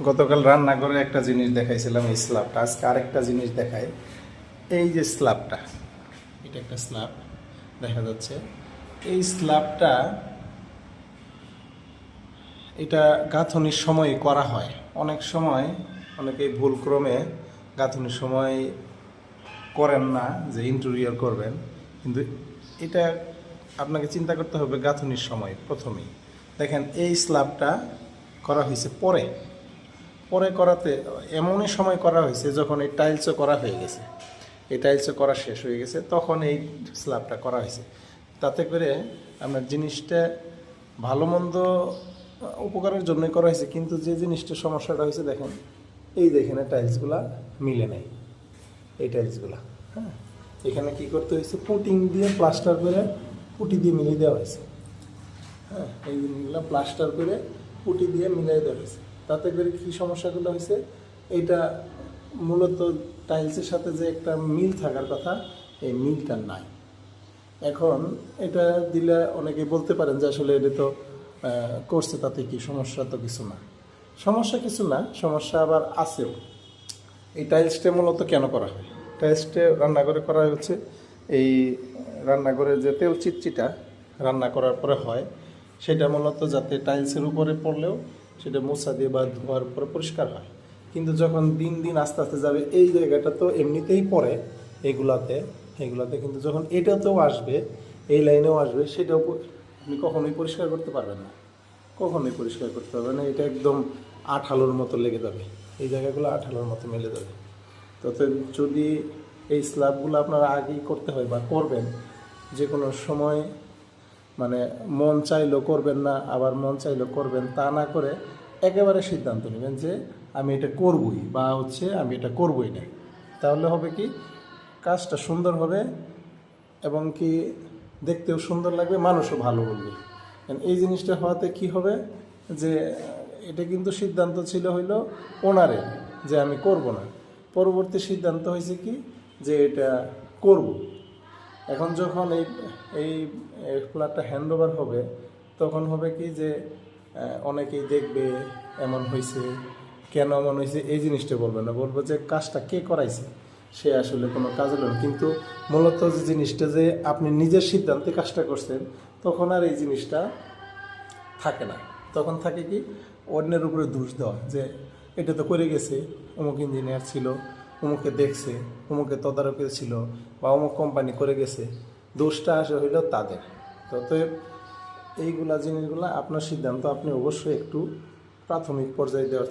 গতকাল রান্না করে একটা জিনিস দেখাইছিলাম, এই স্ল্যাবটা। আজকে আরেকটা জিনিস দেখাই। এই যে স্ল্যাবটা, এটা একটা স্ল্যাব দেখা যাচ্ছে। এই স্ল্যাবটা এটা গাঁথনির সময় করা হয়। অনেক সময় অনেকেই ভুলক্রমে গাঁথনির সময় করেন না যে ইন্টেরিয়র করবেন, কিন্তু এটা আপনাকে চিন্তা করতে হবে গাঁথনির সময়। প্রথমেই দেখেন এই স্ল্যাবটা করা হয়েছে পরে পরে করাতে এমনই সময় করা হয়েছে যখন এই টাইলসও করা হয়ে গেছে, এই টাইলসও করা শেষ হয়ে গেছে, তখন এই স্ল্যাবটা করা হয়েছে। তাতে করে আপনার জিনিসটা ভালো মন্দ উপকারের জন্যই করা হয়েছে, কিন্তু যে জিনিসটা সমস্যাটা হয়েছে দেখেন, এই দেখেন টাইলসগুলা মিলে নেই। এই টাইলসগুলা, হ্যাঁ, এখানে কি করতে হয়েছে, পুটিং দিয়ে প্লাস্টার করে পুটি দিয়ে মিলিয়ে দেওয়া হয়েছে। হ্যাঁ, এই জিনিসগুলো প্লাস্টার করে পুটি দিয়ে মিলিয়ে দেওয়া হয়েছে। তাতে করে কী সমস্যাগুলো হয়েছে, এইটা মূলত টাইলসের সাথে যে একটা মিল থাকার কথা, এই মিলটা নাই। এখন এটা দিলে অনেকে বলতে পারেন যে আসলে এটা তো করছে, তাতে কি সমস্যা? তো কিছু না, সমস্যা কিছু না, সমস্যা আবার আছেও। এই টাইলসটা মূলত কেন করা হয়? টাইলসটা রান্নাঘরে করা হচ্ছে, এই রান্নাঘরে যে তেল চিটচিটা রান্না করার পরে হয়, সেটা মূলত যাতে টাইলসের উপরে পড়লেও সেটা মোছা দিয়ে বা ধোয়ার পরে পরিষ্কার হয়। কিন্তু যখন দিন দিন আস্তে আস্তে যাবে, এই জায়গাটা তো এমনিতেই পড়ে এগুলাতে, কিন্তু যখন এটাতেও আসবে, এই লাইনেও আসবে, সেটাও আপনি কখনোই পরিষ্কার করতে পারবেন না, কখনোই পরিষ্কার করতে পারবেন না। এটা একদম আঠালোর মতো লেগে যাবে, এই জায়গাগুলো আঠালোর মতো মেলে যাবে। তবে যদি এই স্ল্যাবগুলো আপনারা আগেই করতে হয় বা করবেন, যে কোনো সময় মানে মন চাইলেও করবেন না, আবার মন চাইলেও করবেন, তা না করে একেবারে সিদ্ধান্ত নেবেন যে আমি এটা করবই, বা আমি এটা করবই না। তাহলে হবে কি, কাজটা সুন্দর হবে এবং কি দেখতেও সুন্দর লাগবে, মানুষও ভালো বলবে। এই জিনিসটা হওয়াতে কি হবে, যে এটা কিন্তু সিদ্ধান্ত ছিল হইলো ওনারের যে আমি করব না, পরবর্তী সিদ্ধান্ত হয়েছে কি যে এটা করব। এখন যখন এই ফ্ল্যাটটা হ্যান্ড ওভার হবে, তখন হবে কি যে অনেকেই দেখবে এমন হয়েছে, কেন এমন হয়েছে এই জিনিসটা বলবে না, বলবো যে কাজটা কে করাইছে, সে আসলে কোনো কাজ হলো না। কিন্তু মূলত যে জিনিসটা যে আপনি নিজের সিদ্ধান্তে কাজটা করছেন, তখন আর এই জিনিসটা থাকে না। তখন থাকে কি, অন্যের উপরে দোষ দেওয়া, যে এটা তো করে গেছে, অমুক ইঞ্জিনিয়ার ছিল, অমুকে দেখছে, অমুকে তদারকি ছিল, বা অমুক কোম্পানি করে গেছে, দোষটা আসে হইল তাদের। অতএব এইগুলা জিনিসগুলো আপনার সিদ্ধান্ত, আপনি অবশ্যই একটু প্রাথমিক পর্যায়ে দেওয়ার